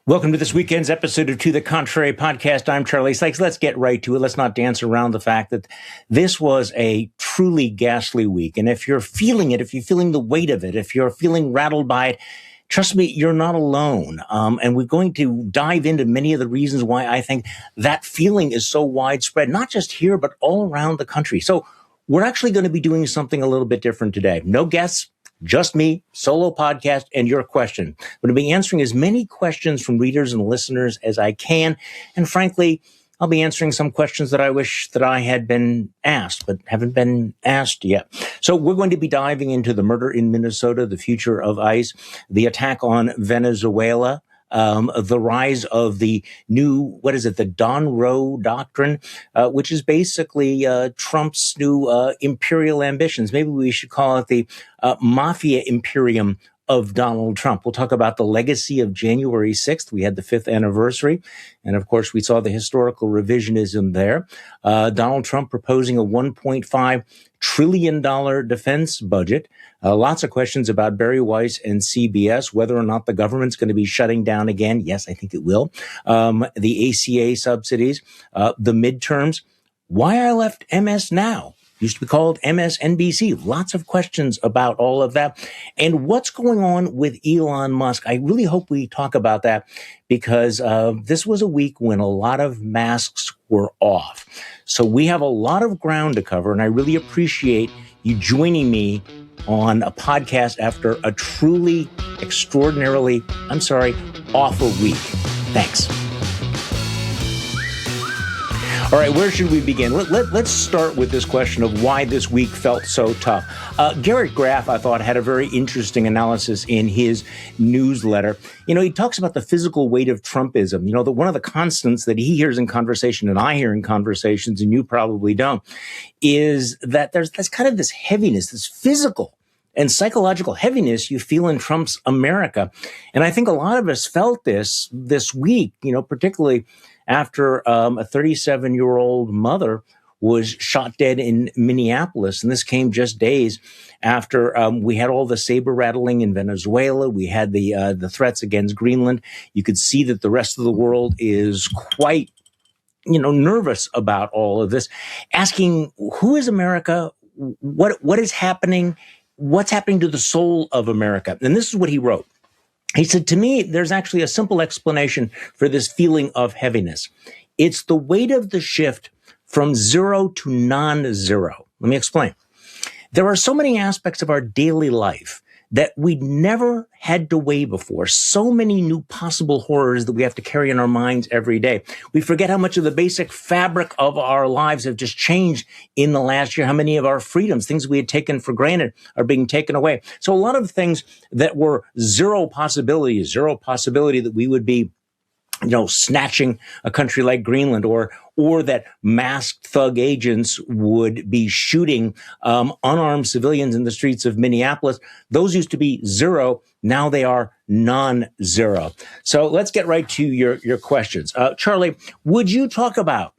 Welcome to this weekend's episode of To the Contrary podcast. I'm Charlie Sykes. Let's get right to it. Let's not dance around the fact that this was a truly ghastly week. And if you're feeling it, if you're feeling the weight of it, if you're feeling rattled by it, trust me, you're not alone. And we're going to dive into many of the reasons why I think that feeling is so widespread, not just here, but all around the country. So we're actually going to be doing something a little bit different today. No guests. Just me, solo podcast, and your question. I'm going to be answering as many questions from readers and listeners as I can. And frankly, I'll be answering some questions that I wish that I had been asked, but haven't been asked yet. So we're going to be diving into the murder in Minnesota, the future of ICE, the attack on Venezuela, the rise of the new, the Don Roe Doctrine, which is basically Trump's new imperial ambitions. Maybe we should call it the mafia imperium of Donald Trump. We'll talk about the legacy of January 6th. We had the 5th anniversary. And of course, we saw the historical revisionism there. Donald Trump proposing a $1.5 trillion defense budget. Lots of questions about Barry Weiss and CBS, whether or not the government's going to be shutting down again. Yes, I think it will. The ACA subsidies, the midterms. Why I left MS Now. Used to be called MSNBC. Lots of questions about all of that. And what's going on with Elon Musk? I really hope we talk about that because this was a week when a lot of masks were off. So we have a lot of ground to cover, and I really appreciate you joining me on a podcast after a truly extraordinarily, awful week. Thanks. All right, where should we begin? Let's start with this question of why this week felt so tough. Garrett Graff, I thought, had a very interesting analysis in his newsletter. He talks about the physical weight of Trumpism. One of the constants that he hears in conversation and I hear in conversations, and you probably don't, is that there's kind of this heaviness, this physical and psychological heaviness you feel in Trump's America. And I think a lot of us felt this week, particularly after a 37-year-old mother was shot dead in Minneapolis. And this came just days after we had all the saber rattling in Venezuela. We had the threats against Greenland. You could see that the rest of the world is quite, nervous about all of this, asking who is America? What is happening? What's happening to the soul of America? And this is what he wrote. He said, to me, there's actually a simple explanation for this feeling of heaviness. It's the weight of the shift from zero to non-zero. Let me explain. There are so many aspects of our daily life that we never had to weigh before. So many new possible horrors that we have to carry in our minds every day. We forget how much of the basic fabric of our lives have just changed in the last year. How many of our freedoms, things we had taken for granted, are being taken away. So a lot of things that were zero possibility that we would be snatching a country like Greenland, or that masked thug agents would be shooting unarmed civilians in the streets of Minneapolis. Those used to be zero. Now they are non-zero. So let's get right to your questions. Charlie, would you talk about,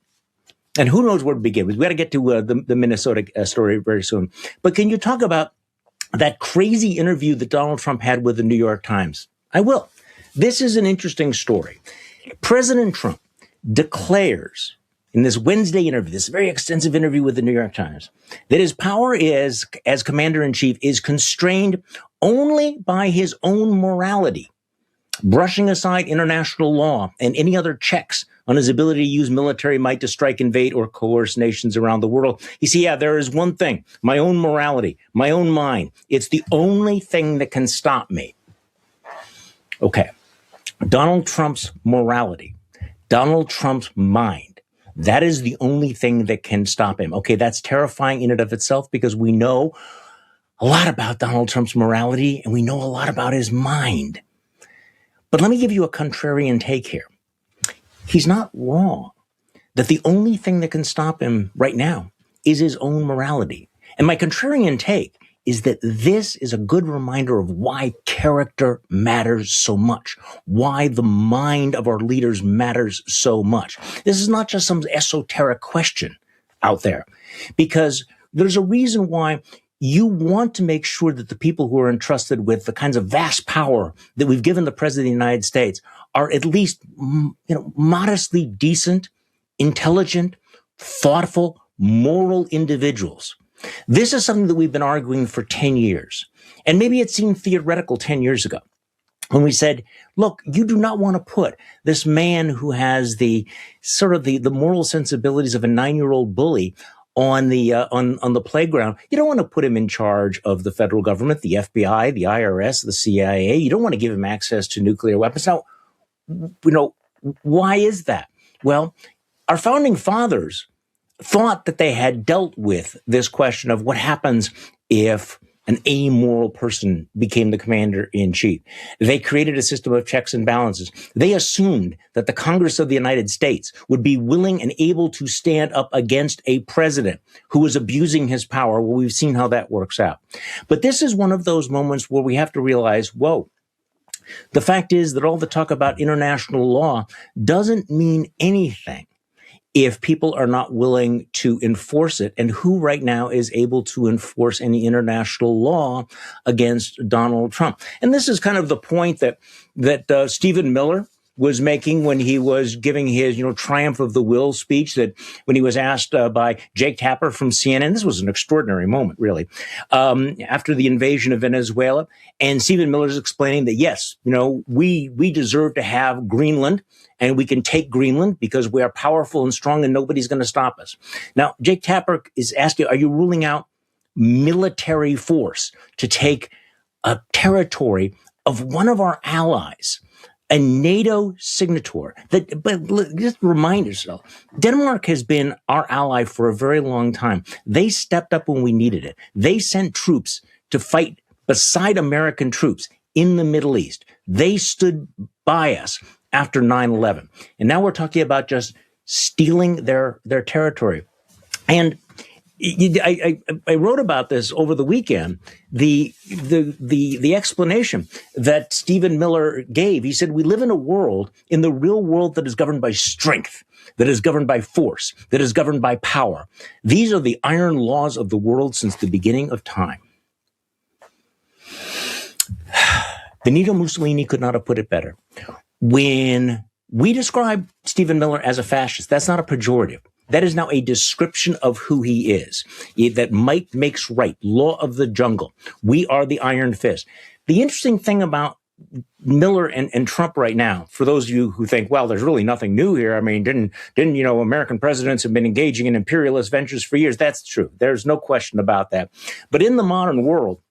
and who knows where to begin with? We got to get to the Minnesota story very soon. But can you talk about that crazy interview that Donald Trump had with the New York Times? I will. This is an interesting story. President Trump declares in this Wednesday interview, this very extensive interview with the New York Times, that his power as commander-in-chief is constrained only by his own morality, brushing aside international law and any other checks on his ability to use military might to strike, invade, or coerce nations around the world. You see, there is one thing, my own morality, my own mind. It's the only thing that can stop me. Okay. Donald Trump's morality, Donald Trump's mind, that is the only thing that can stop him. Okay, that's terrifying in and of itself because we know a lot about Donald Trump's morality and we know a lot about his mind. But let me give you a contrarian take here. He's not wrong that the only thing that can stop him right now is his own morality. And my contrarian take is that this is a good reminder of why character matters so much, why the mind of our leaders matters so much. This is not just some esoteric question out there, because there's a reason why you want to make sure that the people who are entrusted with the kinds of vast power that we've given the president of the United States are at least, modestly decent, intelligent, thoughtful, moral individuals. This is something that we've been arguing for 10 years. And maybe it seemed theoretical 10 years ago when we said, look, you do not want to put this man who has the sort of the moral sensibilities of a 9-year-old bully on the playground. You don't want to put him in charge of the federal government, the FBI, the IRS, the CIA. You don't want to give him access to nuclear weapons. Now, why is that? Well, our founding fathers thought that they had dealt with this question of what happens if an amoral person became the commander-in-chief. They created a system of checks and balances. They assumed that the Congress of the United States would be willing and able to stand up against a president who was abusing his power. Well, we've seen how that works out. But this is one of those moments where we have to realize, whoa, the fact is that all the talk about international law doesn't mean anything if people are not willing to enforce it. And who right now is able to enforce any international law against Donald Trump? And this is kind of the point that Stephen Miller was making when he was giving his, triumph of the will speech, that when he was asked by Jake Tapper from CNN. This was an extraordinary moment, really, after the invasion of Venezuela. And Stephen Miller is explaining that, yes, we deserve to have Greenland, and we can take Greenland because we are powerful and strong and nobody's going to stop us. Now, Jake Tapper is asking, are you ruling out military force to take a territory of one of our allies, a NATO signatory? But just remind yourself, Denmark has been our ally for a very long time. They stepped up when we needed it. They sent troops to fight beside American troops in the Middle East. They stood by us after 9/11. And now we're talking about just stealing their territory. And I wrote about this over the weekend, the explanation that Stephen Miller gave. He said, we live in the real world that is governed by strength, that is governed by force, that is governed by power. These are the iron laws of the world since the beginning of time. Benito Mussolini could not have put it better. When we describe Stephen Miller as a fascist, that's not a pejorative. That is now a description of who he is. That might makes right, law of the jungle. We are the iron fist. The interesting thing about Miller and Trump right now, for those of you who think, well, there's really nothing new here. I mean, didn't American presidents have been engaging in imperialist ventures for years? That's true. There's no question about that. But in the modern world,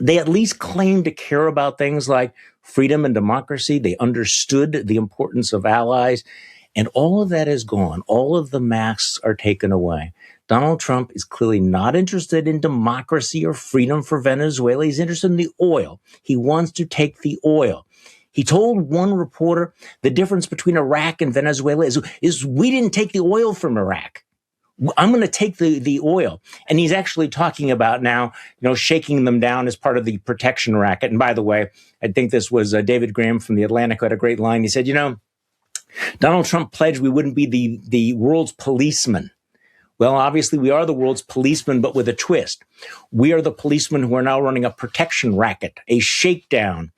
they at least claim to care about things like freedom and democracy. They understood the importance of allies. And all of that is gone. All of the masks are taken away. Donald Trump is clearly not interested in democracy or freedom for Venezuela. He's interested in the oil. He wants to take the oil. He told one reporter the difference between Iraq and Venezuela is we didn't take the oil from Iraq. I'm going to take the oil. And he's actually talking about now, shaking them down as part of the protection racket. And by the way, I think this was David Graham from The Atlantic who had a great line. He said, Donald Trump pledged we wouldn't be the world's policeman. Well, obviously, we are the world's policeman, but with a twist. We are the policemen who are now running a protection racket, a shakedown.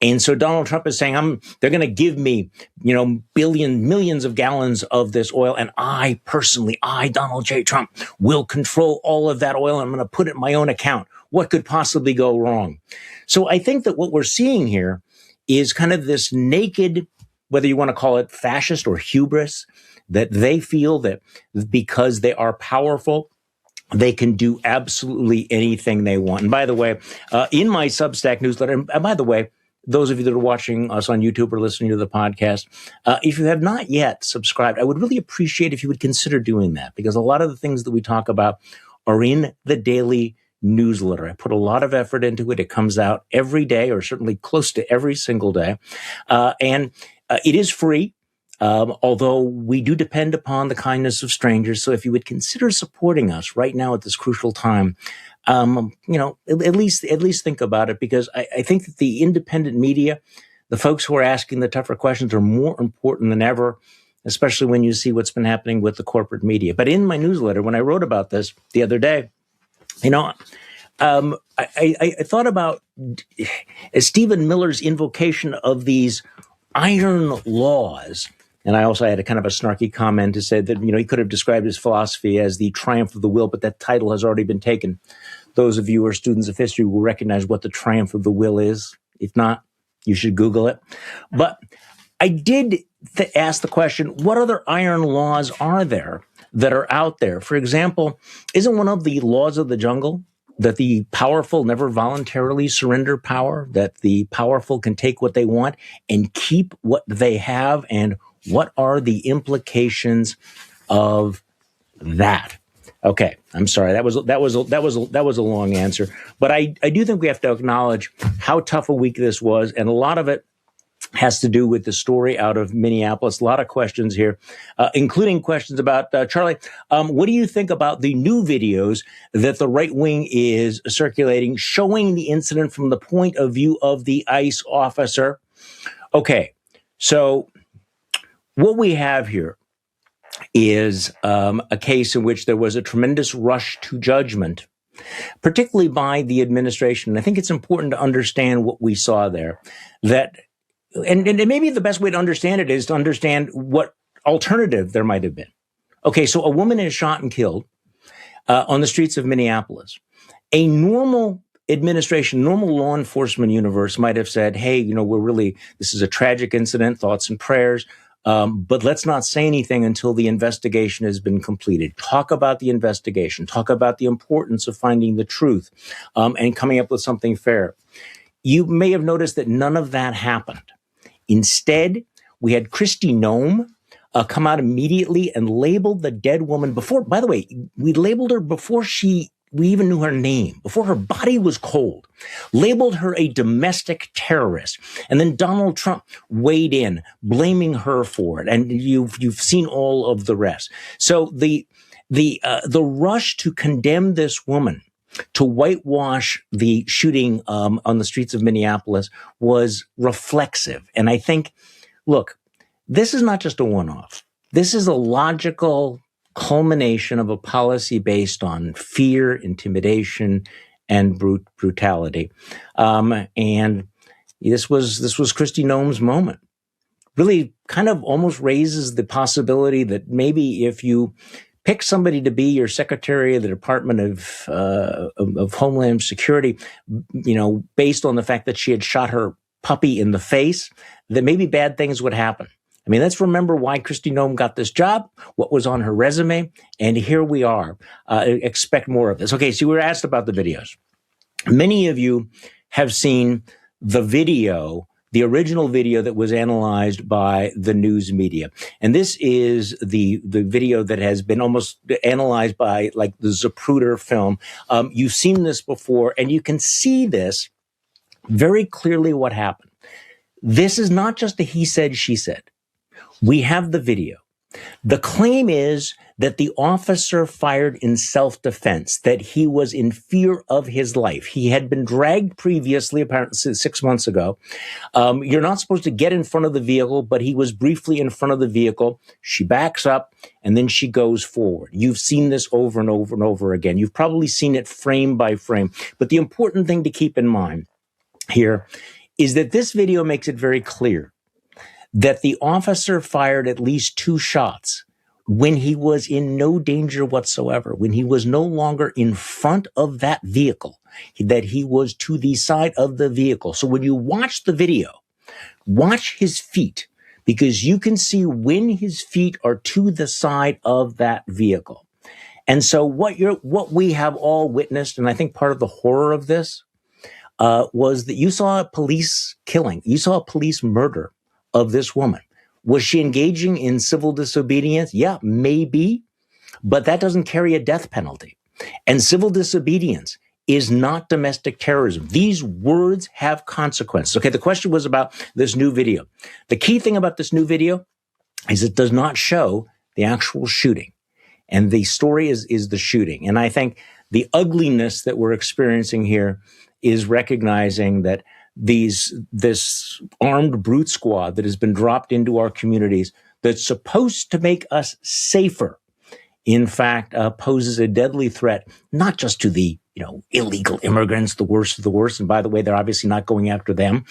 And so Donald Trump is saying, they're going to give me, millions of gallons of this oil. And I personally, Donald J. Trump, will control all of that oil. And I'm going to put it in my own account. What could possibly go wrong? So I think that what we're seeing here is kind of this naked, whether you want to call it fascist or hubris, that they feel that because they are powerful, they can do absolutely anything they want. And by the way, in my Substack newsletter, and by the way, those of you that are watching us on YouTube or listening to the podcast, if you have not yet subscribed, I would really appreciate if you would consider doing that, because a lot of the things that we talk about are in the daily newsletter. I put a lot of effort into it. It comes out every day, or certainly close to every single day. And it is free, although we do depend upon the kindness of strangers. So if you would consider supporting us right now at this crucial time, at least think about it, because I think that the independent media, the folks who are asking the tougher questions, are more important than ever, especially when you see what's been happening with the corporate media. But in my newsletter, when I wrote about this the other day, I thought about Stephen Miller's invocation of these iron laws. And I also had a kind of a snarky comment to say that, he could have described his philosophy as the triumph of the will, but that title has already been taken. Those of you who are students of history will recognize what the triumph of the will is. If not, you should Google it. But I did ask the question, what other iron laws are there that are out there? For example, isn't one of the laws of the jungle that the powerful never voluntarily surrender power, that the powerful can take what they want and keep what they have? And what are the implications of that? Okay, I'm sorry. That was a long answer, but I do think we have to acknowledge how tough a week this was, and a lot of it has to do with the story out of Minneapolis. A lot of questions here, including questions about Charlie. What do you think about the new videos that the right wing is circulating, showing the incident from the point of view of the ICE officer? Okay, so what we have here is a case in which there was a tremendous rush to judgment, particularly by the administration. And I think it's important to understand what we saw there. And maybe the best way to understand it is to understand what alternative there might have been. Okay, so a woman is shot and killed on the streets of Minneapolis. A normal administration, normal law enforcement universe might have said, hey, this is a tragic incident, thoughts and prayers. But let's not say anything until the investigation has been completed. Talk about the investigation. Talk about the importance of finding the truth and coming up with something fair. You may have noticed that none of that happened. Instead, we had Kristi Noem come out immediately and labeled the dead woman before. By the way, we labeled her before we even knew her name, before her body was cold, labeled her a domestic terrorist. And then Donald Trump weighed in, blaming her for it. And you've seen all of the rest. So the rush to condemn this woman, to whitewash the shooting on the streets of Minneapolis, was reflexive. And I think, look, this is not just a one-off. This is a logical culmination of a policy based on fear, intimidation, and brutality. And this was Kristi Noem's moment. Really kind of almost raises the possibility that maybe if you pick somebody to be your secretary of the Department of Homeland Security, based on the fact that she had shot her puppy in the face, that maybe bad things would happen. I mean, let's remember why Kristi Noem got this job, what was on her resume, and here we are. Expect more of this. Okay, so we were asked about the videos. Many of you have seen the video, the original video that was analyzed by the news media. And this is the video that has been almost analyzed by like the Zapruder film. You've seen this before, and you can see this very clearly what happened. This is not just a he said, she said. We have the video. The claim is that the officer fired in self-defense, that he was in fear of his life. He had been dragged previously, apparently 6 months ago. You're not supposed to get in front of the vehicle, but he was briefly in front of the vehicle. She backs up, and then she goes forward. You've seen this over and over and over again. You've probably seen it frame by frame. But the important thing to keep in mind here is that this video makes it very clear that the officer fired at least 2 shots when he was in no danger whatsoever, when he was no longer in front of that vehicle, that he was to the side of the vehicle. So when you watch the video, watch his feet, because you can see when his feet are to the side of that vehicle. And so what we have all witnessed, and I think part of the horror of this, was that you saw a police killing, you saw a police murder of this woman. Was she engaging in civil disobedience? Yeah, maybe, but that doesn't carry a death penalty. And civil disobedience is not domestic terrorism. These words have consequences. Okay, the question was about this new video. The key thing about this new video is it does not show the actual shooting. And the story is the shooting. And I think the ugliness that we're experiencing here is recognizing that this armed brute squad that has been dropped into our communities that's supposed to make us safer, in fact, poses a deadly threat, not just to the illegal immigrants, the worst of the worst. And by the way, they're obviously not going after them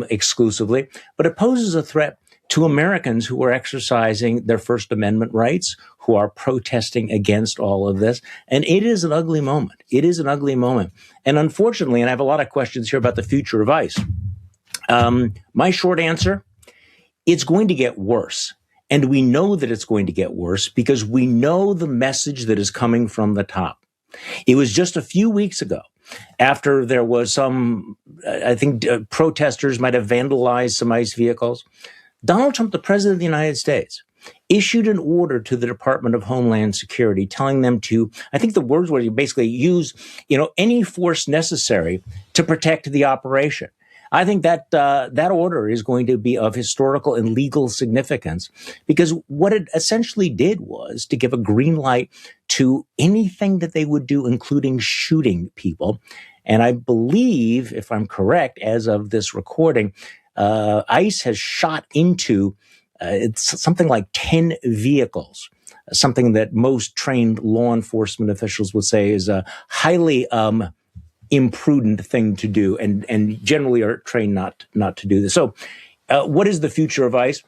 exclusively, but it poses a threat to Americans who are exercising their First Amendment rights, who are protesting against all of this. And it is an ugly moment. It is an ugly moment. And unfortunately, and I have a lot of questions here about the future of ICE. My short answer, it's going to get worse. And we know that it's going to get worse because we know the message that is coming from the top. It was just a few weeks ago after there was protesters might have vandalized some ICE vehicles. Donald Trump, the president of the United States, issued an order to the Department of Homeland Security telling them to, I think the words were basically use, any force necessary to protect the operation. I think that that order is going to be of historical and legal significance because what it essentially did was to give a green light to anything that they would do, including shooting people. And I believe, if I'm correct, as of this recording, ICE has shot into it's something like 10 vehicles, something that most trained law enforcement officials would say is a highly imprudent thing to do, and generally are trained not to do this. So what is the future of ICE?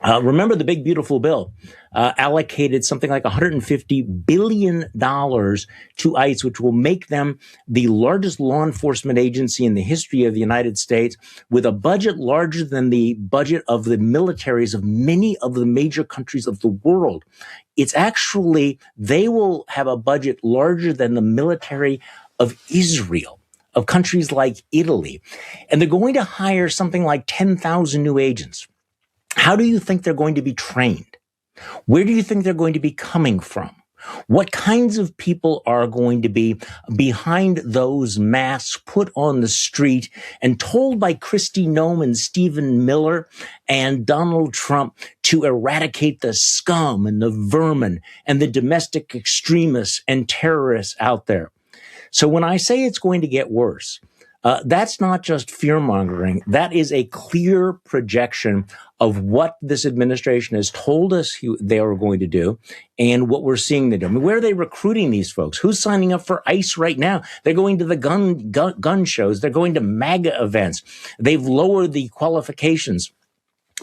Remember the big, beautiful bill allocated something like $150 billion to ICE, which will make them the largest law enforcement agency in the history of the United States, with a budget larger than the budget of the militaries of many of the major countries of the world. It's actually, they will have a budget larger than the military of Israel, of countries like Italy. And they're going to hire something like 10,000 new agents. How do you think they're going to be trained? Where do you think they're going to be coming from? What kinds of people are going to be behind those masks put on the street and told by Kristi Noem and Stephen Miller and Donald Trump to eradicate the scum and the vermin and the domestic extremists and terrorists out there? So when I say it's going to get worse, that's not just fear-mongering. That is a clear projection of what this administration has told us they are going to do and what we're seeing them do. I mean, where are they recruiting these folks? Who's signing up for ICE right now? They're going to the gun shows. They're going to MAGA events. They've lowered the qualifications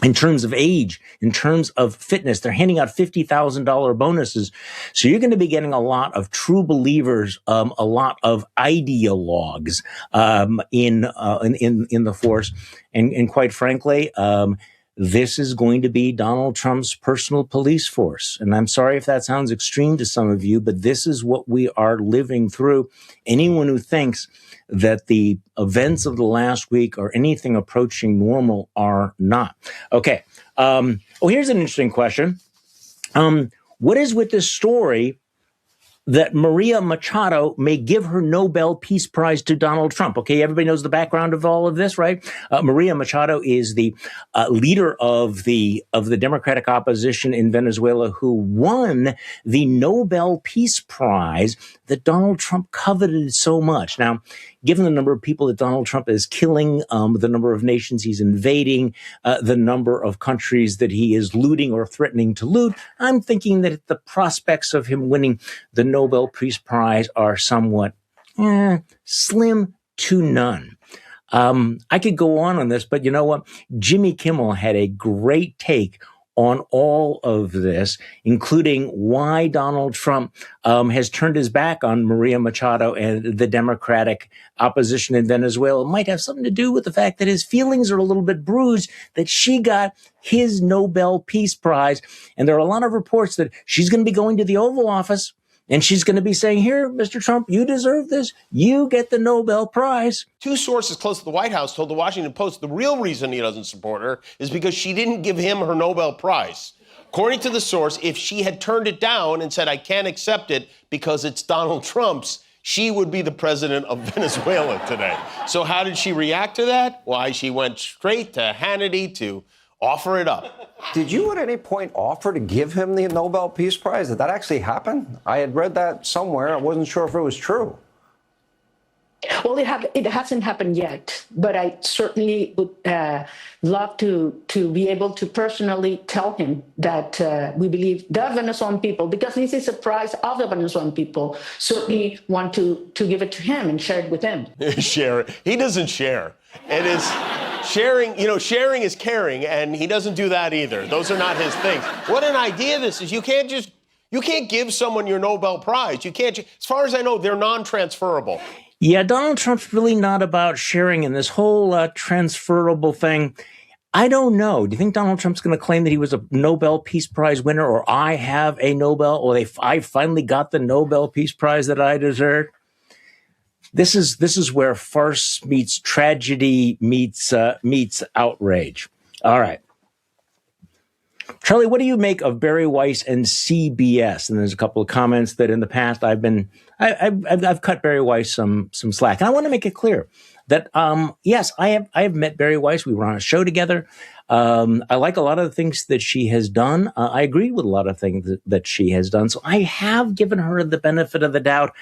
in terms of age, in terms of fitness. They're handing out $50,000 bonuses. So you're going to be getting a lot of true believers, a lot of ideologues in the force. And quite frankly, this is going to be Donald Trump's personal police force. And I'm sorry if that sounds extreme to some of you, but this is what we are living through. Anyone who thinks that the events of the last week are anything approaching normal are not. Okay. Here's an interesting question. What is with this story that Maria Machado may give her Nobel Peace Prize to Donald Trump? Okay, everybody knows the background of all of this, right? Maria Machado is the leader of the Democratic opposition in Venezuela, who won the Nobel Peace Prize that Donald Trump coveted so much. Now, given the number of people that Donald Trump is killing, the number of nations he's invading, the number of countries that he is looting or threatening to loot, I'm thinking that the prospects of him winning the Nobel Peace Prize are somewhat slim to none. I could go on this, but you know what? Jimmy Kimmel had a great take on all of this, including why Donald Trump has turned his back on Maria Machado and the Democratic opposition in Venezuela. It might have something to do with the fact that his feelings are a little bit bruised that she got his Nobel Peace Prize. And there are a lot of reports that she's going to be going to the Oval Office and she's going to be saying, here, Mr. Trump, you deserve this. You get the Nobel Prize. Two sources close to the White House told the Washington Post the real reason he doesn't support her is because she didn't give him her Nobel Prize. According to the source, if she had turned it down and said, I can't accept it because it's Donald Trump's, she would be the president of Venezuela today. So how did she react to that? Why, she went straight to Hannity to offer it up. Did you at any point offer to give him the Nobel Peace Prize? Did that actually happen? I had read that somewhere. I wasn't sure if it was true. Well, it hasn't happened yet, but I certainly would love to be able to personally tell him that we believe the Venezuelan people, because this is a prize of the Venezuelan people, certainly want to give it to him and share it with him. Share it. He doesn't share. It is sharing, sharing is caring, and he doesn't do that either. Those are not his things. What an idea this is. You can't give someone your Nobel Prize. You can't, as far as I know, they're non-transferable. Yeah, Donald Trump's really not about sharing, and this whole transferable thing, I don't know. Do you think Donald Trump's going to claim that he was a Nobel Peace Prize winner, or I have a Nobel, or I finally got the Nobel Peace Prize that I deserved? This is where farce meets tragedy meets outrage. All right. Charlie, what do you make of Barry Weiss and CBS? And there's a couple of comments that in the past I've cut Barry Weiss some slack. And I want to make it clear that yes, I have met Barry Weiss. We were on a show together. I like a lot of the things that she has done. I agree with a lot of things that she has done. So I have given her the benefit of the doubt.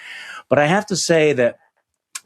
But I have to say that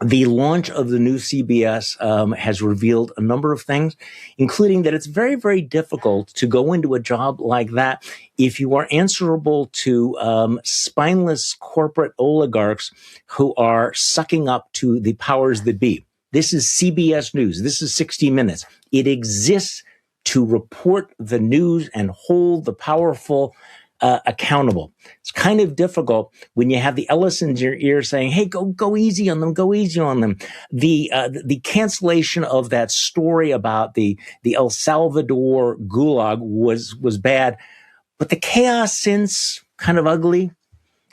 the launch of the new CBS has revealed a number of things, including that it's very, very difficult to go into a job like that if you are answerable to spineless corporate oligarchs who are sucking up to the powers that be. This is CBS News. This is 60 Minutes. It exists to report the news and hold the powerful accountable. It's kind of difficult when you have the Ellisons in your ear saying, "Hey, go easy on them, go easy on them." The cancellation of that story about the El Salvador gulag was bad, but the chaos since kind of ugly.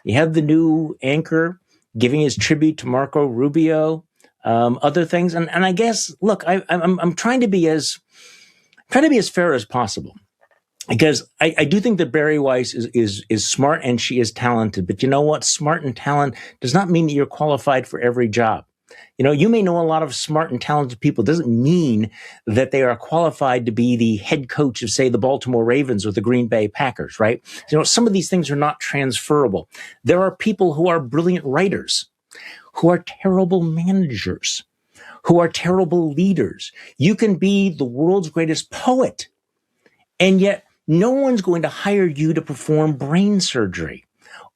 You have the new anchor giving his tribute to Marco Rubio, other things, and I guess look, I'm trying to be as fair as possible. Because I do think that Barry Weiss is smart and she is talented. But you know what? Smart and talent does not mean that you're qualified for every job. You may know a lot of smart and talented people. It doesn't mean that they are qualified to be the head coach of, say, the Baltimore Ravens or the Green Bay Packers, right? Some of these things are not transferable. There are people who are brilliant writers, who are terrible managers, who are terrible leaders. You can be the world's greatest poet, and yet no one's going to hire you to perform brain surgery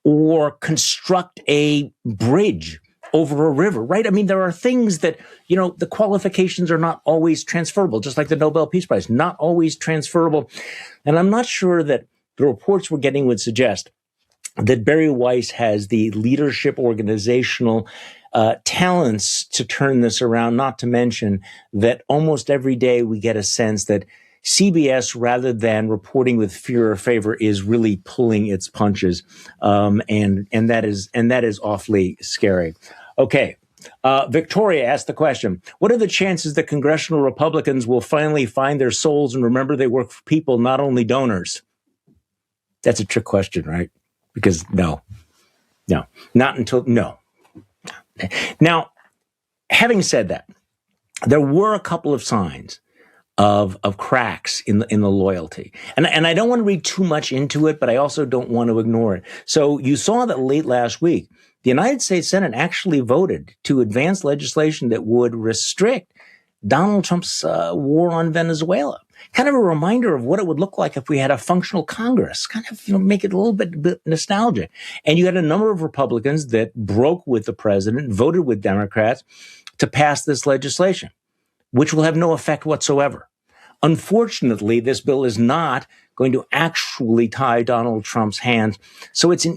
or construct a bridge over a river, right? I mean, there are things that, the qualifications are not always transferable, just like the Nobel Peace Prize, not always transferable. And I'm not sure that the reports we're getting would suggest that Barry Weiss has the leadership organizational talents to turn this around, not to mention that almost every day we get a sense that CBS, rather than reporting with fear or favor, is really pulling its punches, and that is awfully scary. Okay, Victoria asked the question: what are the chances that congressional Republicans will finally find their souls and remember they work for people, not only donors? That's a trick question, right? Because no, not until no. Now, having said that, there were a couple of signs of cracks in the loyalty. And I don't want to read too much into it, but I also don't want to ignore it. So you saw that late last week, the United States Senate actually voted to advance legislation that would restrict Donald Trump's war on Venezuela. Kind of a reminder of what it would look like if we had a functional Congress, kind of, make it a little bit nostalgic. And you had a number of Republicans that broke with the president, voted with Democrats to pass this legislation, which will have no effect whatsoever. Unfortunately, this bill is not going to actually tie Donald Trump's hands. So it's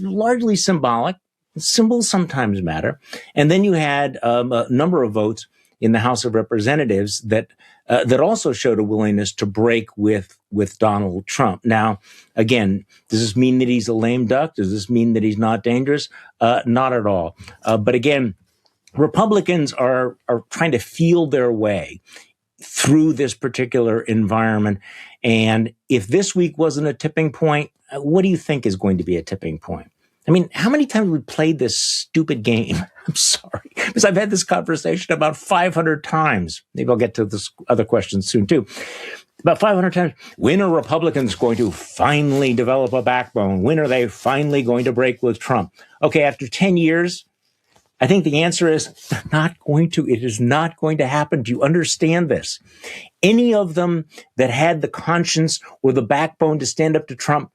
largely symbolic. Symbols sometimes matter. And then you had a number of votes in the House of Representatives that also showed a willingness to break with Donald Trump. Now, again, does this mean that he's a lame duck? Does this mean that he's not dangerous? Not at all. But again, Republicans are trying to feel their way through this particular environment. And if this week wasn't a tipping point, what do you think is going to be a tipping point? I mean, how many times have we played this stupid game? I'm sorry, because I've had this conversation about 500 times. Maybe I'll get to this other question soon too. About 500 times. When are Republicans going to finally develop a backbone? When are they finally going to break with Trump? Okay, after 10 years, I think the answer is they're not going to. It is not going to happen. Do you understand this? Any of them that had the conscience or the backbone to stand up to Trump,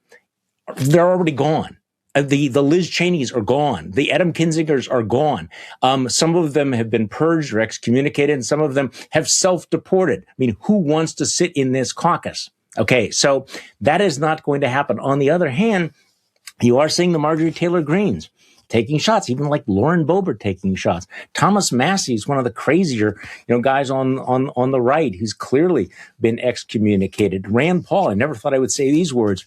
they're already gone. The Liz Cheneys are gone. The Adam Kinzingers are gone. Some of them have been purged or excommunicated, and some of them have self-deported. I mean, who wants to sit in this caucus? Okay, so that is not going to happen. On the other hand, you are seeing the Marjorie Taylor Greens taking shots, even like Lauren Boebert taking shots. Thomas Massie is one of the crazier, guys on the right who's clearly been excommunicated. Rand Paul, I never thought I would say these words,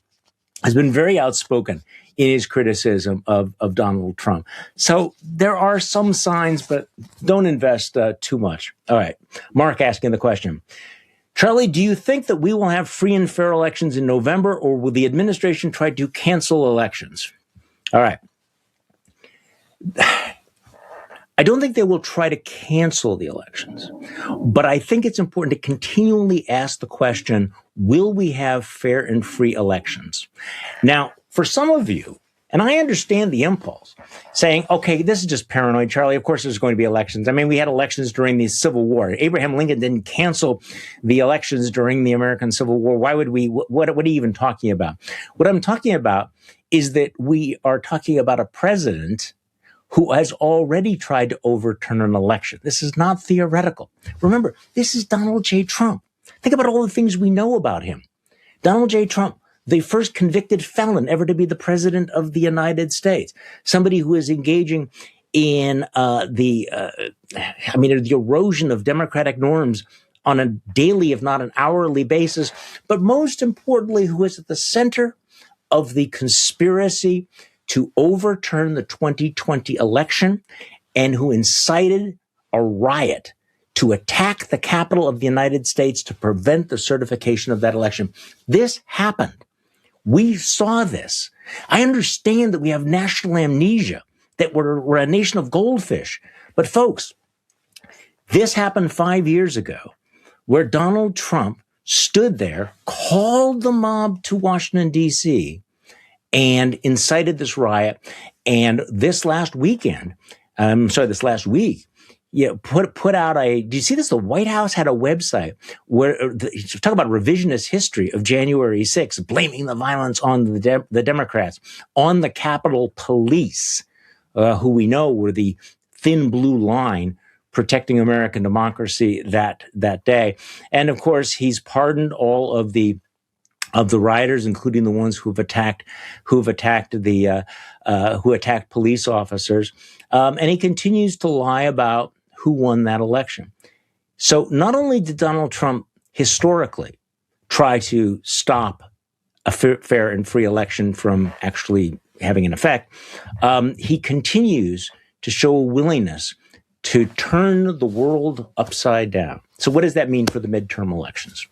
has been very outspoken in his criticism of Donald Trump. So there are some signs, but don't invest too much. All right. Mark asking the question. Charlie, do you think that we will have free and fair elections in November, or will the administration try to cancel elections? All right. I don't think they will try to cancel the elections, but I think it's important to continually ask the question, will we have fair and free elections? Now, for some of you, and I understand the impulse, saying, okay, this is just paranoid, Charlie. Of course, there's going to be elections. I mean, we had elections during the Civil War. Abraham Lincoln didn't cancel the elections during the American Civil War. Why would we? What are you even talking about? What I'm talking about is that we are talking about a president who has already tried to overturn an election. This is not theoretical. Remember, this is Donald J. Trump. Think about all the things we know about him. Donald J. Trump, the first convicted felon ever to be the president of the United States, somebody who is engaging in the erosion of democratic norms on a daily, if not an hourly basis, but most importantly, who is at the center of the conspiracy to overturn the 2020 election and who incited a riot to attack the Capitol of the United States to prevent the certification of that election. This happened. We saw this. I understand that we have national amnesia, that we're a nation of goldfish. But folks, this happened 5 years ago, where Donald Trump stood there, called the mob to Washington, D.C., and incited this riot. And this last week, put out do you see this? The White House had a website where talk about revisionist history of January 6th, blaming the violence on the Democrats, on the Capitol Police, who we know were the thin blue line protecting American democracy that day. And of course, he's pardoned all of the rioters, including the ones who attacked police officers. And he continues to lie about who won that election. So not only did Donald Trump historically try to stop a fair and free election from actually having an effect, he continues to show a willingness to turn the world upside down. So what does that mean for the midterm elections?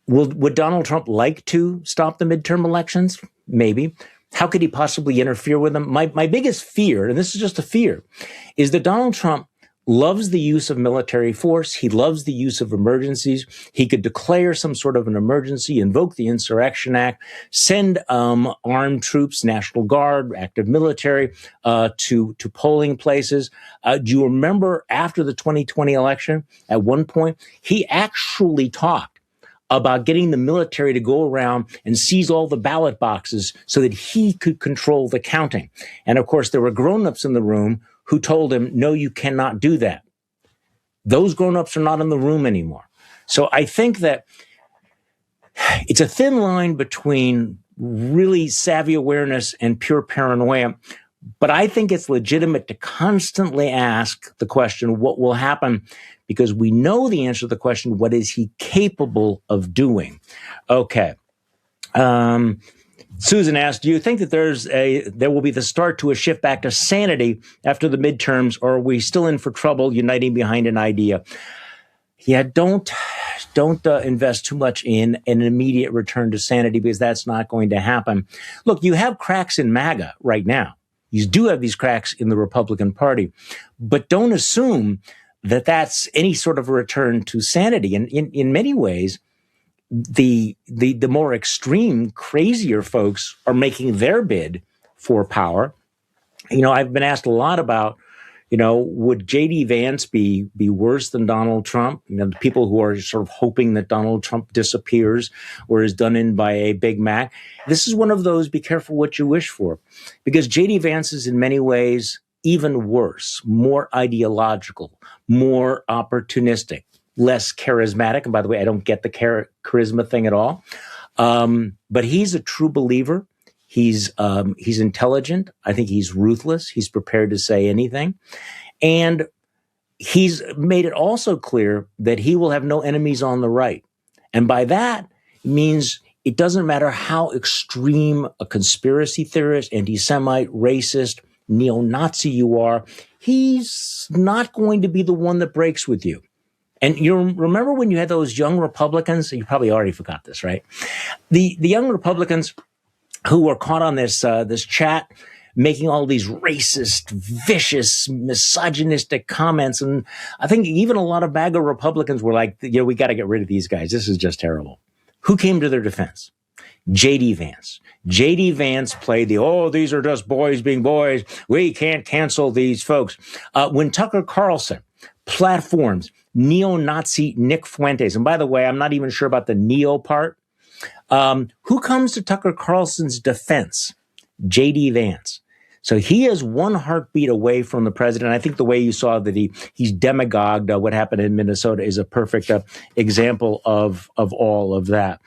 Would Donald Trump like to stop the midterm elections? Maybe. How could he possibly interfere with them? My biggest fear, and this is just a fear, is that Donald Trump loves the use of military force. He loves the use of emergencies. He could declare some sort of an emergency, invoke the Insurrection Act, send armed troops, National Guard, active military to polling places. Do you remember after the 2020 election, at one point, he actually talked about getting the military to go around and seize all the ballot boxes so that he could control the counting. And of course, there were grown-ups in the room who told him, no, you cannot do that. Those grown-ups are not in the room anymore. So I think that it's a thin line between really savvy awareness and pure paranoia. But I think it's legitimate to constantly ask the question, what will happen? Because we know the answer to the question, what is he capable of doing? Okay. Susan asked, do you think that there will be the start to a shift back to sanity after the midterms, or are we still in for trouble uniting behind an idea? Yeah, don't invest too much in an immediate return to sanity, because that's not going to happen. Look, you have cracks in MAGA right now. You do have these cracks in the Republican Party, but don't assume that that's any sort of a return to sanity. And in many ways, the more extreme, crazier folks are making their bid for power. I've been asked a lot about, would J.D. Vance be worse than Donald Trump? The people who are sort of hoping that Donald Trump disappears or is done in by a Big Mac. This is one of those, be careful what you wish for, because J.D. Vance is in many ways even worse, more ideological, more opportunistic, less charismatic. And by the way, I don't get the charisma thing at all. But he's a true believer. He's intelligent. I think he's ruthless. He's prepared to say anything. And he's made it also clear that he will have no enemies on the right. And by that means it doesn't matter how extreme a conspiracy theorist, anti-Semite, racist, neo-Nazi you are, he's not going to be the one that breaks with you. And you remember when you had those young Republicans, you probably already forgot this, right? The young Republicans who were caught on this chat making all these racist, vicious, misogynistic comments. And I think even a lot of MAGA Republicans were like, we got to get rid of these guys. This is just terrible. Who came to their defense? J.D. Vance. J.D. Vance played these are just boys being boys. We can't cancel these folks. When Tucker Carlson platforms neo-Nazi Nick Fuentes, and by the way, I'm not even sure about the neo part, who comes to Tucker Carlson's defense? J.D. Vance. So he is one heartbeat away from the president. I think the way you saw that he's demagogued what happened in Minnesota is a perfect example of all of that.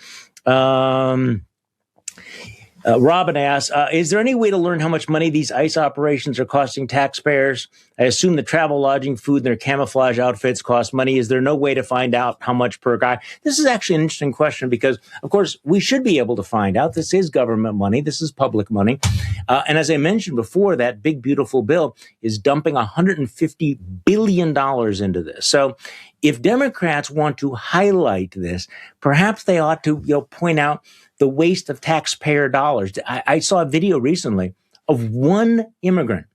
Robin asks, is there any way to learn how much money these ICE operations are costing taxpayers? I assume the travel, lodging, food, and their camouflage outfits cost money. Is there no way to find out how much per guy? This is actually an interesting question because, of course, we should be able to find out. This is government money. This is public money. And as I mentioned before, that big, beautiful bill is dumping $150 billion into this. So if Democrats want to highlight this, perhaps they ought to point out the waste of taxpayer dollars. I saw a video recently of one immigrant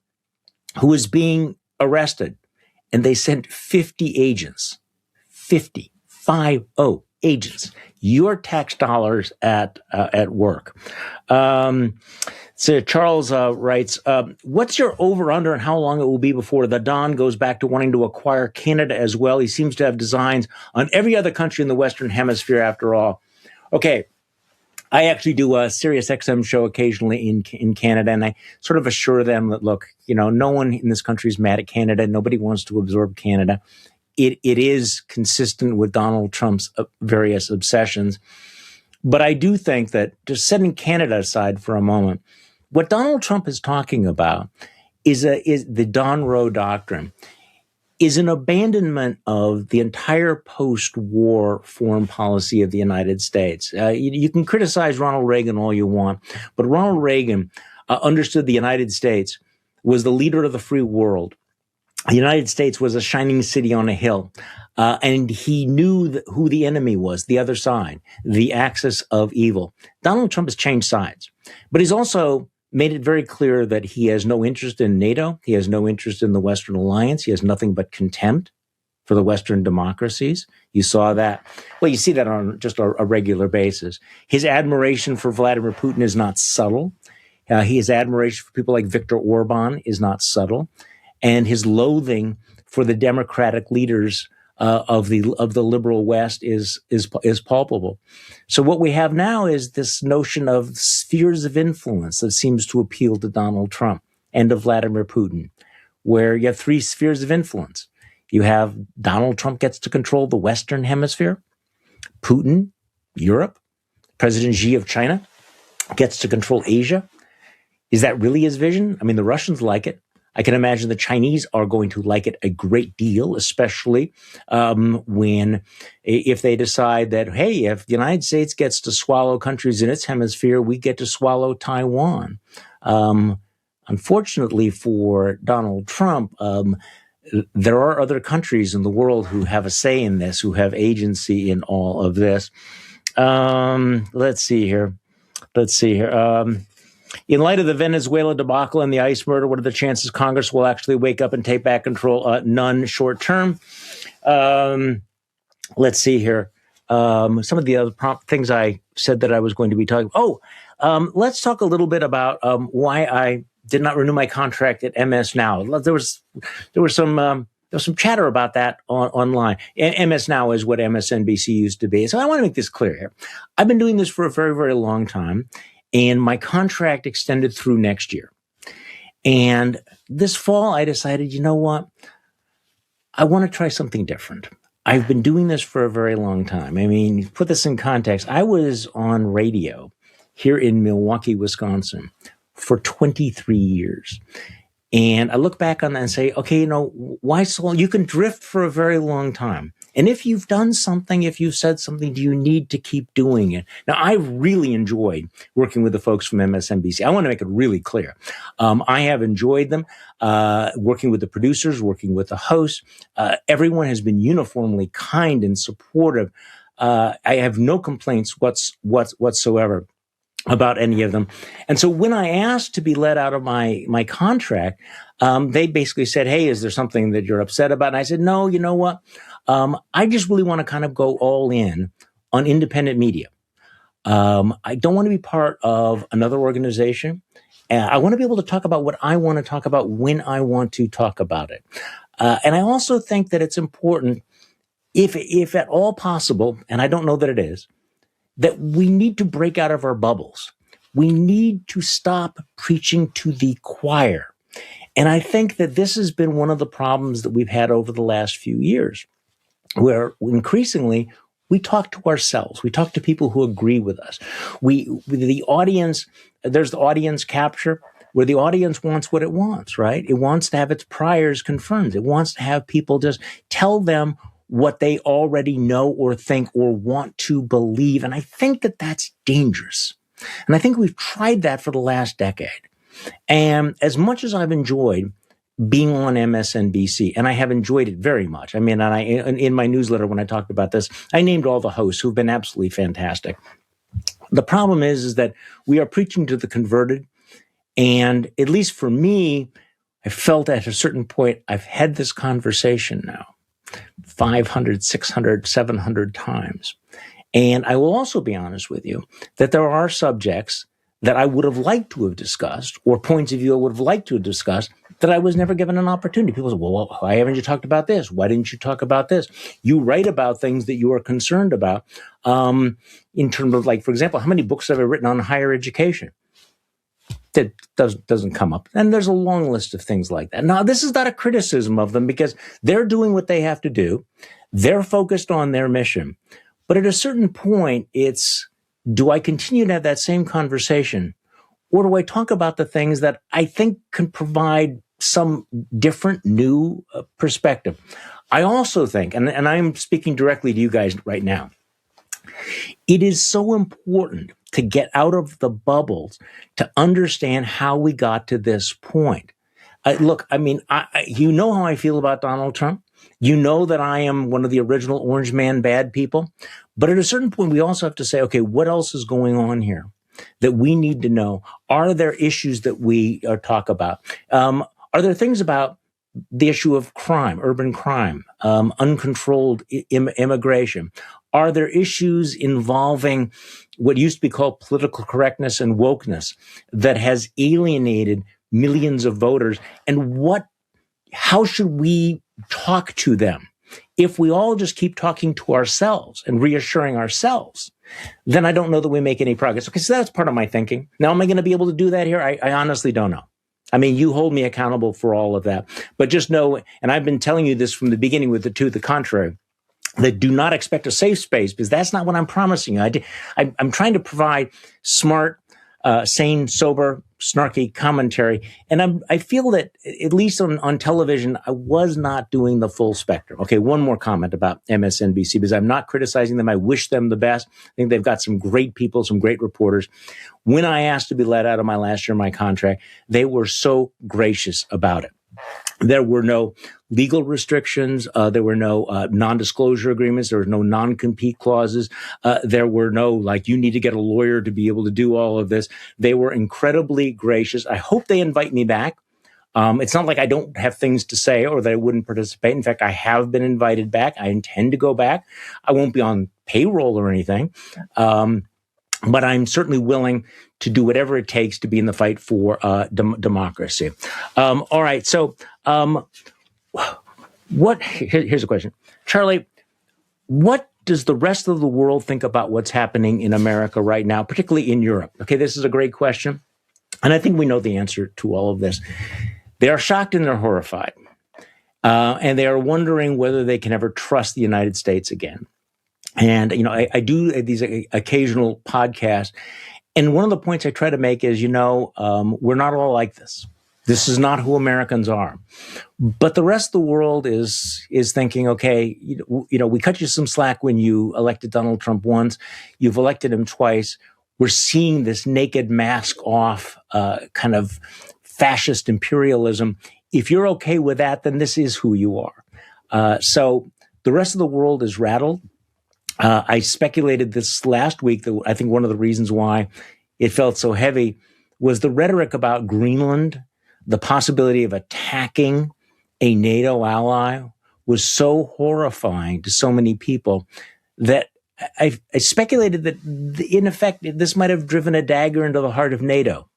who was being arrested, and they sent 50 agents, 50 agents, your tax dollars at work. So Charles writes, what's your over-under and how long it will be before the Don goes back to wanting to acquire Canada as well? He seems to have designs on every other country in the Western Hemisphere after all. Okay. I actually do a Sirius XM show occasionally in Canada, and I sort of assure them that, look, no one in this country is mad at Canada. Nobody wants to absorb Canada. It is consistent with Donald Trump's various obsessions. But I do think that, just setting Canada aside for a moment, what Donald Trump is talking about is the Don Roe doctrine, is an abandonment of the entire post-war foreign policy of the United States. You can criticize Ronald Reagan all you want, but Ronald Reagan understood the United States was the leader of the free world. The United States was a shining city on a hill, and he knew who the enemy was, the other side, the axis of evil. Donald Trump has changed sides, but he's also made it very clear that he has no interest in NATO. He has no interest in the Western alliance. He has nothing but contempt for the Western democracies. You saw that. Well, you see that on just a regular basis. His admiration for Vladimir Putin is not subtle. His admiration for people like Viktor Orban is not subtle. And his loathing for the democratic leaders of the liberal West is palpable. So what we have now is this notion of spheres of influence that seems to appeal to Donald Trump and to Vladimir Putin, where you have three spheres of influence. You have Donald Trump gets to control the Western Hemisphere, Putin, Europe, President Xi of China gets to control Asia. Is that really his vision? I mean, the Russians like it. I can imagine the Chinese are going to like it a great deal, especially if they decide that, hey, if the United States gets to swallow countries in its hemisphere, we get to swallow Taiwan. Unfortunately for Donald Trump, there are other countries in the world who have a say in this, who have agency in all of this. Let's see here. In light of the Venezuela debacle and the ICE murder, what are the chances Congress will actually wake up and take back control? None short term. Let's see here. Some of the other things I said that I was going to be talking. Let's talk a little bit about why I did not renew my contract at MS Now. There was some chatter about that online. MS Now is what MSNBC used to be. So I want to make this clear here. I've been doing this for a very, very long time, and my contract extended through next year. And this fall, I decided, you know what? I want to try something different. I've been doing this for a very long time. I mean, put this in context. I was on radio here in Milwaukee, Wisconsin for 23 years. And I look back on that and say, okay, you know, why so long? You can drift for a very long time. And if you've done something, if you've said something, do you need to keep doing it? Now, I've really enjoyed working with the folks from MSNBC. I want to make it really clear. I have enjoyed them, working with the producers, working with the hosts. Everyone has been uniformly kind and supportive. I have no complaints whatsoever about any of them. And so when I asked to be let out of my contract, they basically said, hey, is there something that you're upset about? And I said, no, you know what? I just really want to kind of go all in on independent media. I don't want to be part of another organization. I want to be able to talk about what I want to talk about when I want to talk about it. And I also think that it's important, if at all possible, and I don't know that it is, that we need to break out of our bubbles. We need to stop preaching to the choir. And I think that this has been one of the problems that we've had over the last few years, where increasingly we talk to ourselves. We talk to people who agree with us. The audience, there's the audience capture, where the audience wants what it wants, right? It wants to have its priors confirmed. It wants to have people just tell them what they already know or think or want to believe. And I think that that's dangerous. And I think we've tried that for the last decade. And as much as I've enjoyed being on MSNBC, and I have enjoyed it very much. I mean, in my newsletter, when I talked about this, I named all the hosts who've been absolutely fantastic. The problem is that we are preaching to the converted. And at least for me, I felt at a certain point, I've had this conversation now 500, 600, 700 times. And I will also be honest with you that there are subjects that I would have liked to have discussed, or points of view I would have liked to have discussed, that I was never given an opportunity. People say, well, why haven't you talked about this? Why didn't you talk about this? You write about things that you are concerned about, in terms of, like, for example, how many books have I written on higher education? That doesn't come up. And there's a long list of things like that. Now, this is not a criticism of them, because they're doing what they have to do. They're focused on their mission. But at a certain point, it's, do I continue to have that same conversation, or do I talk about the things that I think can provide some different, new perspective? I also think, and I'm speaking directly to you guys right now, it is so important to get out of the bubbles, to understand how we got to this point. Look, I mean, you know how I feel about Donald Trump. You know that I am one of the original Orange Man bad people. But at a certain point, we also have to say, okay, what else is going on here that we need to know? Are there issues that we talk about? Are there things about the issue of crime, urban crime, uncontrolled immigration? Are there issues involving what used to be called political correctness and wokeness that has alienated millions of voters? And how should we talk to them? If we all just keep talking to ourselves and reassuring ourselves, then I don't know that we make any progress. Okay, so that's part of my thinking. Now, am I going to be able to do that here? I honestly don't know. I mean, you hold me accountable for all of that. But just know, and I've been telling you this from the beginning with to the contrary, that do not expect a safe space, because that's not what I'm promising you. I'm trying to provide smart, sane, sober, snarky commentary. And I feel that, at least on television, I was not doing the full spectrum. Okay, one more comment about MSNBC, because I'm not criticizing them. I wish them the best. I think they've got some great people, some great reporters. When I asked to be let out of my last year of my contract, they were so gracious about it. There were no legal restrictions. There were no non-disclosure agreements. There were no non-compete clauses. There were no, like, you need to get a lawyer to be able to do all of this. They were incredibly gracious. I hope they invite me back. It's not like I don't have things to say or that I wouldn't participate. In fact, I have been invited back. I intend to go back. I won't be on payroll or anything. but I'm certainly willing to do whatever it takes to be in the fight for democracy. All right. So here's a question. Charlie, what does the rest of the world think about what's happening in America right now, particularly in Europe? Okay, this is a great question. And I think we know the answer to all of this. They are shocked and they're horrified. And they are wondering whether they can ever trust the United States again. And, I do these occasional podcasts. And one of the points I try to make is, we're not all like this. This is not who Americans are. But the rest of the world is thinking, okay, we cut you some slack when you elected Donald Trump once. You've elected him twice. We're seeing this naked mask off kind of fascist imperialism. If you're okay with that, then this is who you are. So the rest of the world is rattled. I speculated this last week that I think one of the reasons why it felt so heavy was the rhetoric about Greenland. The possibility of attacking a NATO ally was so horrifying to so many people that I speculated that, in effect, this might have driven a dagger into the heart of NATO.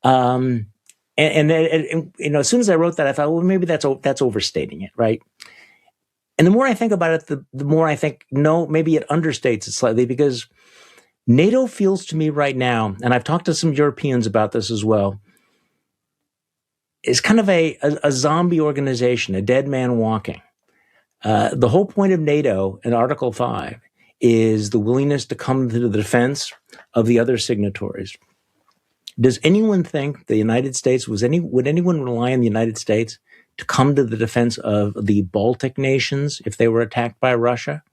And as soon as I wrote that, I thought, well, maybe that's overstating it, right? And the more I think about it, the more I think, no, maybe it understates it slightly, because NATO feels to me right now, and I've talked to some Europeans about this as well, is kind of a zombie organization, a dead man walking. The whole point of NATO in Article 5 is the willingness to come to the defense of the other signatories. Does anyone think the United States, would anyone rely on the United States to come to the defense of the Baltic nations if they were attacked by Russia?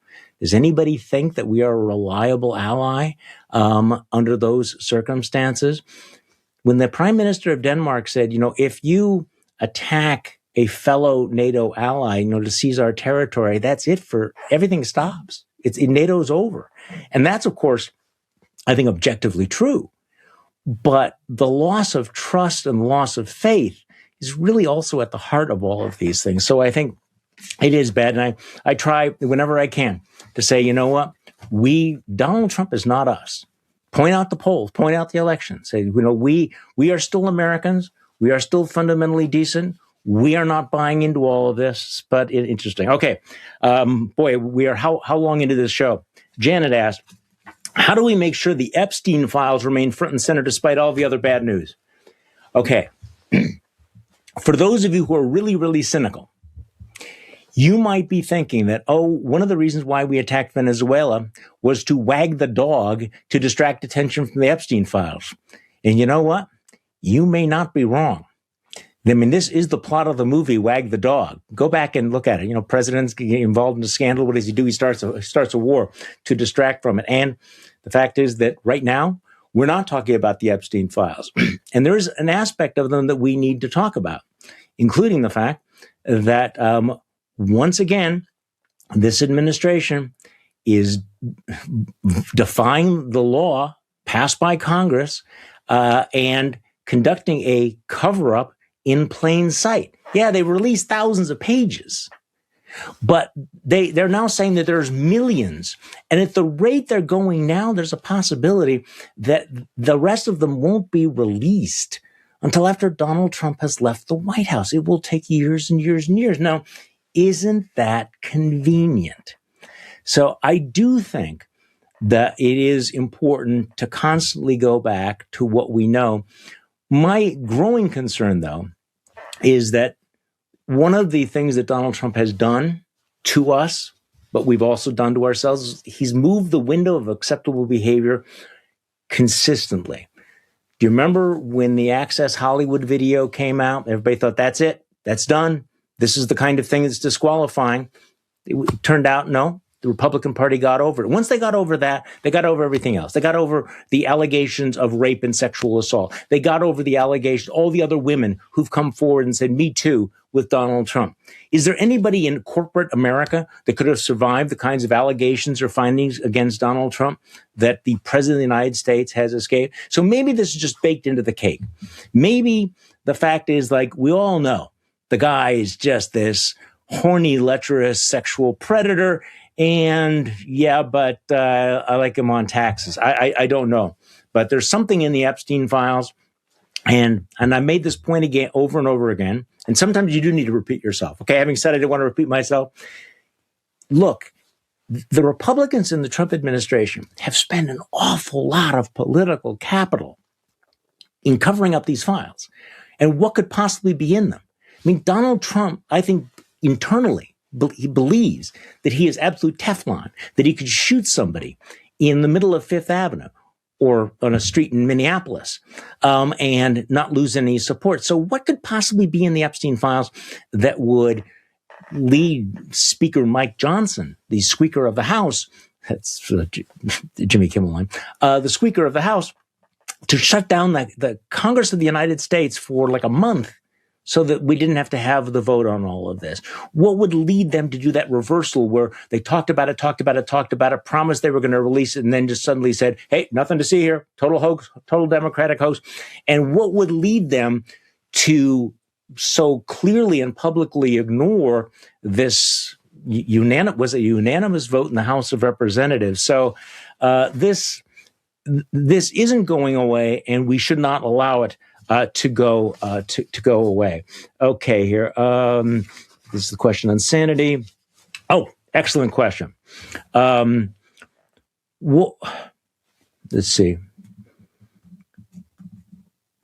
Does anybody think that we are a reliable ally under those circumstances? When the Prime Minister of Denmark said, if you attack a fellow NATO ally, to seize our territory, that's it, for everything stops. NATO's over. And that's, of course, I think objectively true. But the loss of trust and loss of faith is really also at the heart of all of these things. So I think it is bad. And I try whenever I can to say, you know what? Donald Trump is not us. Point out the polls, point out the elections. Say, we are still Americans. We are still fundamentally decent. We are not buying into all of this, but interesting. Okay. Boy, we are how long into this show? Janet asked, how do we make sure the Epstein files remain front and center despite all the other bad news? Okay. For those of you who are really, really cynical, you might be thinking that, one of the reasons why we attacked Venezuela was to wag the dog to distract attention from the Epstein files. And you know what? You may not be wrong. I mean, this is the plot of the movie, Wag the Dog. Go back and look at it. Presidents get involved in a scandal. What does he do? He starts a war to distract from it. And the fact is that right now, we're not talking about the Epstein files. And there's an aspect of them that we need to talk about, including the fact that once again, this administration is defying the law passed by Congress and conducting a cover-up in plain sight. Yeah, they released thousands of pages, but they're now saying that there's millions. And at the rate they're going now, there's a possibility that the rest of them won't be released until after Donald Trump has left the White House. It will take years and years and years. Now, isn't that convenient? So I do think that it is important to constantly go back to what we know. My growing concern, though, is that one of the things that Donald Trump has done to us, but we've also done to ourselves, is he's moved the window of acceptable behavior consistently. Do you remember when the Access Hollywood video came out? Everybody thought, that's it, that's done. This is the kind of thing that's disqualifying. It turned out, no. The Republican Party got over it. Once they got over that, they got over everything else. They got over the allegations of rape and sexual assault. They got over the allegations, all the other women who've come forward and said, me too, with Donald Trump. Is there anybody in corporate America that could have survived the kinds of allegations or findings against Donald Trump that the president of the United States has escaped? So maybe this is just baked into the cake. Maybe the fact is, like, we all know the guy is just this horny, lecherous sexual predator. And yeah, but I like him on taxes. I don't know. But there's something in the Epstein files. And I made this point again, over and over again. And sometimes you do need to repeat yourself. Okay, having said I didn't want to repeat myself. Look, the Republicans in the Trump administration have spent an awful lot of political capital in covering up these files. And what could possibly be in them? I mean, Donald Trump, I think internally, he believes that he is absolute Teflon, that he could shoot somebody in the middle of Fifth Avenue or on a street in Minneapolis, and not lose any support. So what could possibly be in the Epstein files that would lead Speaker Mike Johnson, the Speaker of the House, that's the Jimmy Kimmel line, the Speaker of the House, to shut down the Congress of the United States for like a month so that we didn't have to have the vote on all of this? What would lead them to do that reversal where they talked about it, promised they were going to release it, and then just suddenly said, hey, nothing to see here, total hoax, total Democratic hoax? And what would lead them to so clearly and publicly ignore this unanimous vote in the House of Representatives? So this isn't going away, and we should not allow it to go away. Okay, here. This is the question on sanity. Oh, excellent question. Let's see.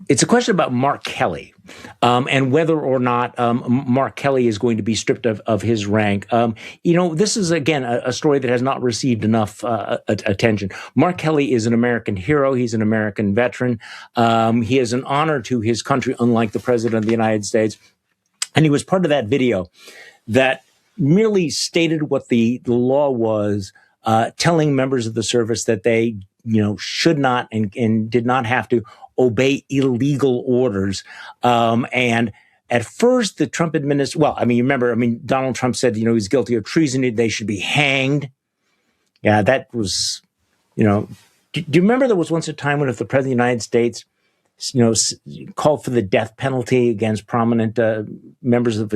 It's a question about Mark Kelly, and whether or not Mark Kelly is going to be stripped of his rank. This is, again, a story that has not received enough attention. Mark Kelly is an American hero. He's an American veteran. He is an honor to his country, unlike the President of the United States. And he was part of that video that merely stated what the law was, telling members of the service that they, should not and did not have to obey illegal orders. And at first, the Trump administration, Donald Trump said, he's guilty of treason. They should be hanged. Yeah, that was, do you remember there was once a time when if the President of the United States, called for the death penalty against prominent members of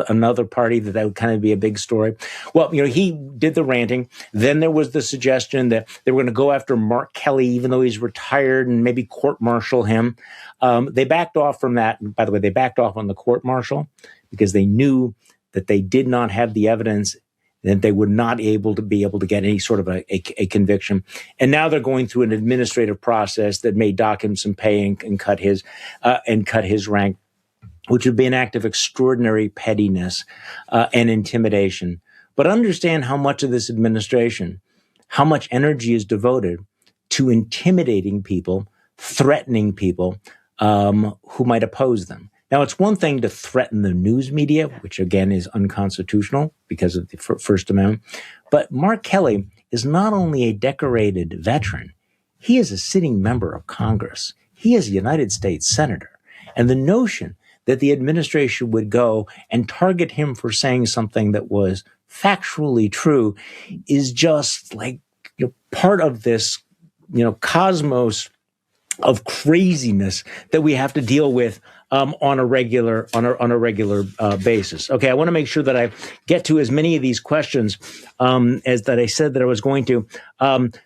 another party, that would kind of be a big story? Well, he did the ranting. Then there was the suggestion that they were going to go after Mark Kelly, even though he's retired, and maybe court-martial him. They backed off from that. And by the way, they backed off on the court-martial because they knew that they did not have the evidence, that they would not be able to get any sort of a conviction. And now they're going through an administrative process that may dock him some pay and cut his rank, which would be an act of extraordinary pettiness and intimidation. But understand how much of this administration, how much energy is devoted to intimidating people, threatening people who might oppose them. Now, it's one thing to threaten the news media, which again is unconstitutional because of the First Amendment. But Mark Kelly is not only a decorated veteran, he is a sitting member of Congress. He is a United States senator. And the notion that the administration would go and target him for saying something that was factually true is just like part of this, cosmos of craziness that we have to deal with on a regular basis. Okay, I want to make sure that I get to as many of these questions as that I said that I was going to.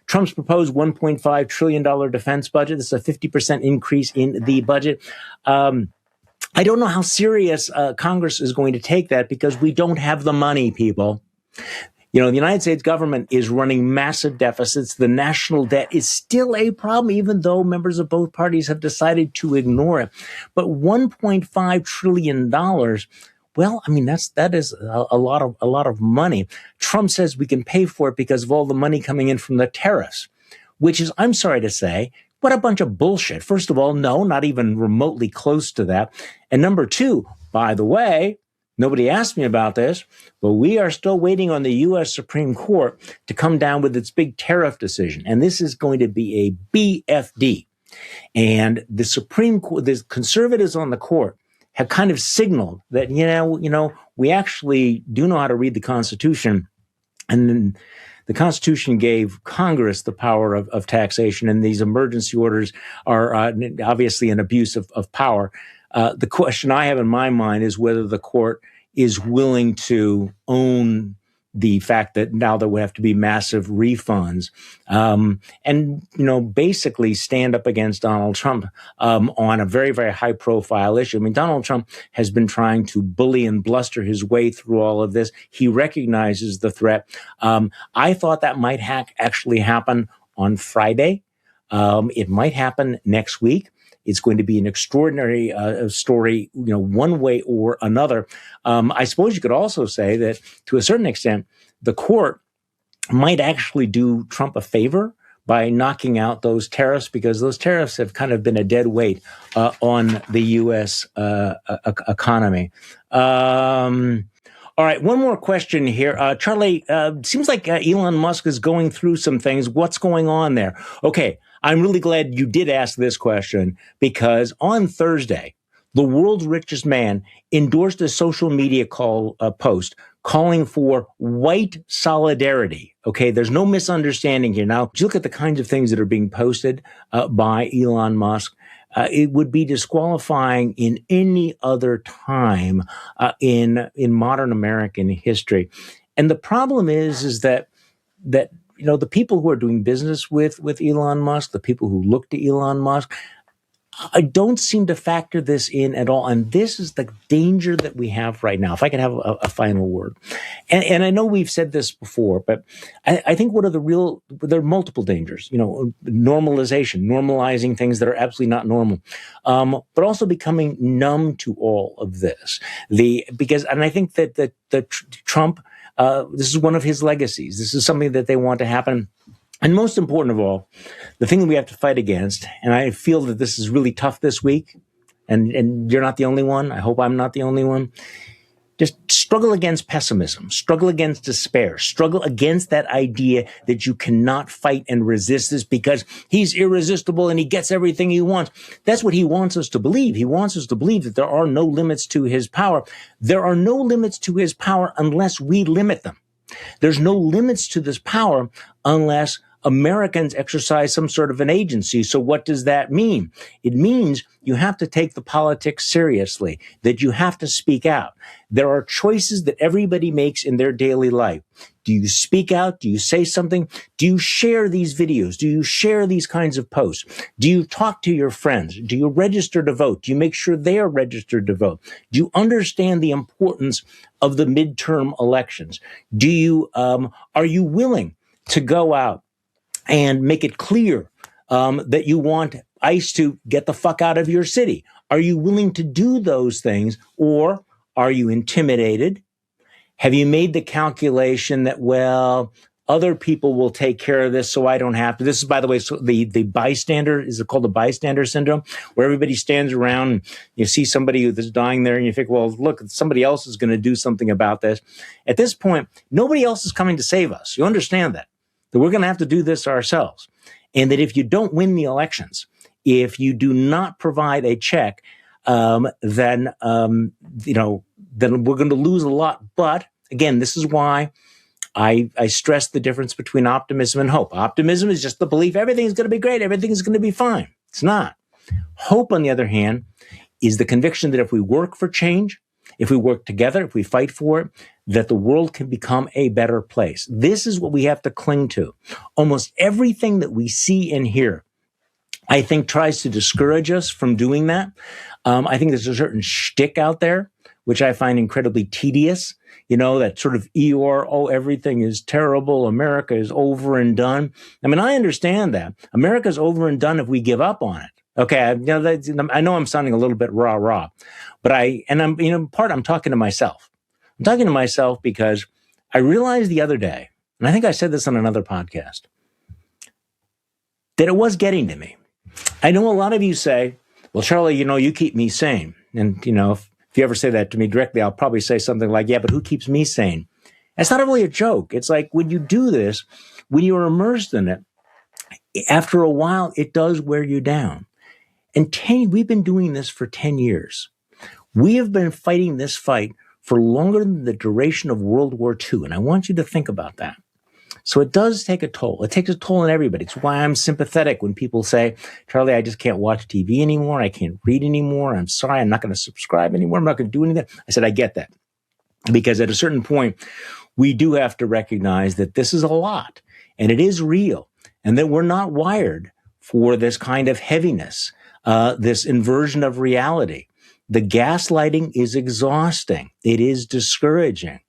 Trump's proposed $1.5 trillion defense budget. This is a 50% increase in the budget. I don't know how serious Congress is going to take that because we don't have the money, people. The United States government is running massive deficits. The national debt is still a problem, even though members of both parties have decided to ignore it. But $1.5 trillion, well, that is a lot of money. Trump says we can pay for it because of all the money coming in from the tariffs, which is, I'm sorry to say, what a bunch of bullshit. First of all, no, not even remotely close to that. And number two, by the way, nobody asked me about this, but we are still waiting on the U.S. Supreme Court to come down with its big tariff decision. And this is going to be a BFD. And the Supreme Court, the conservatives on the court have kind of signaled that, we actually do know how to read the Constitution. And then the Constitution gave Congress the power of taxation, and these emergency orders are obviously an abuse of power. The question I have in my mind is whether the court is willing to own the fact that now there would have to be massive refunds, and basically stand up against Donald Trump on a very, very high profile issue. I mean, Donald Trump has been trying to bully and bluster his way through all of this. He recognizes the threat. I thought that might actually happen on Friday. It might happen next week. It's going to be an extraordinary story, one way or another. I suppose you could also say that, to a certain extent, the court might actually do Trump a favor by knocking out those tariffs, because those tariffs have kind of been a dead weight on the U.S. Economy. All right, one more question here. Charlie, seems like Elon Musk is going through some things. What's going on there? Okay, I'm really glad you did ask this question, because on Thursday, the world's richest man endorsed a social media post calling for white solidarity. Okay, there's no misunderstanding here. Now, look at the kinds of things that are being posted by Elon Musk. It would be disqualifying in any other time in modern American history. And the problem is that the people who are doing business with Elon Musk, the people who look to Elon Musk, I don't seem to factor this in at all. And this is the danger that we have right now. If I could have a final word. And I know we've said this before, but I think there are multiple dangers, normalizing things that are absolutely not normal, but also becoming numb to all of this. And I think that Trump, this is one of his legacies. This is something that they want to happen. And most important of all, the thing that we have to fight against, and I feel that this is really tough this week, and you're not the only one. I hope I'm not the only one. Just struggle against pessimism, struggle against despair, struggle against that idea that you cannot fight and resist this because he's irresistible and he gets everything he wants. That's what he wants us to believe. He wants us to believe that there are no limits to his power. There are no limits to his power unless we limit them. There's no limits to this power unless Americans exercise some sort of an agency. So what does that mean? It means you have to take the politics seriously, that you have to speak out. There are choices that everybody makes in their daily life. Do you speak out? Do you say something? Do you share these videos? Do you share these kinds of posts? Do you talk to your friends? Do you register to vote? Do you make sure they are registered to vote? Do you understand the importance of the midterm elections? Are you willing to go out and make it clear that you want ICE to get the fuck out of your city? Are you willing to do those things, or are you intimidated? Have you made the calculation that, well, other people will take care of this, so I don't have to? This is, by the way, so the bystander, is it called the bystander syndrome, where everybody stands around and you see somebody that's dying there and you think, well, look, somebody else is going to do something about this. At this point, nobody else is coming to save us. You understand that we're going to have to do this ourselves. And that if you don't win the elections, if you do not provide a check, then we're going to lose a lot. But again, this is why I stress the difference between optimism and hope. Optimism is just the belief everything's going to be great, everything's going to be fine. It's not. Hope, on the other hand, is the conviction that if we work for change, if we work together, if we fight for it, that the world can become a better place. This is what we have to cling to. Almost everything that we see and hear, I think, tries to discourage us from doing that. I think there's a certain shtick out there, which I find incredibly tedious. That sort of Eeyore, everything is terrible, America is over and done. I mean, I understand that. America's over and done if we give up on it. Okay, I know I'm sounding a little bit rah-rah, but I'm talking to myself. I'm talking to myself because I realized the other day, and I think I said this on another podcast, that it was getting to me. I know a lot of you say, well, Charlie, you keep me sane. And, if you ever say that to me directly, I'll probably say something like, yeah, but who keeps me sane? It's not really a joke. It's like when you do this, when you're immersed in it, after a while, it does wear you down. And we've been doing this for 10 years. We have been fighting this fight for longer than the duration of World War II. And I want you to think about that. So it does take a toll. It takes a toll on everybody. It's why I'm sympathetic when people say, Charlie, I just can't watch TV anymore. I can't read anymore. I'm sorry. I'm not going to subscribe anymore. I'm not going to do anything. I said, I get that. Because at a certain point, we do have to recognize that this is a lot and it is real and that we're not wired for this kind of heaviness, this inversion of reality. The gaslighting is exhausting. It is discouraging.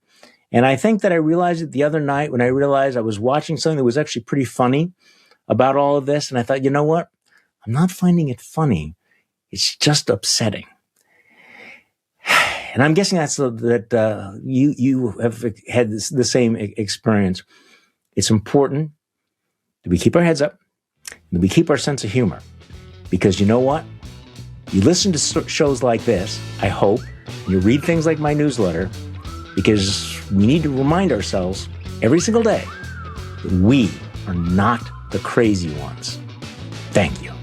And I think that I realized it the other night when I realized I was watching something that was actually pretty funny about all of this. And I thought, you know what? I'm not finding it funny. It's just upsetting. And I'm guessing that you have had the same experience. It's important that we keep our heads up, that we keep our sense of humor. Because you know what? You listen to shows like this, I hope, and you read things like my newsletter, because we need to remind ourselves every single day that we are not the crazy ones. Thank you.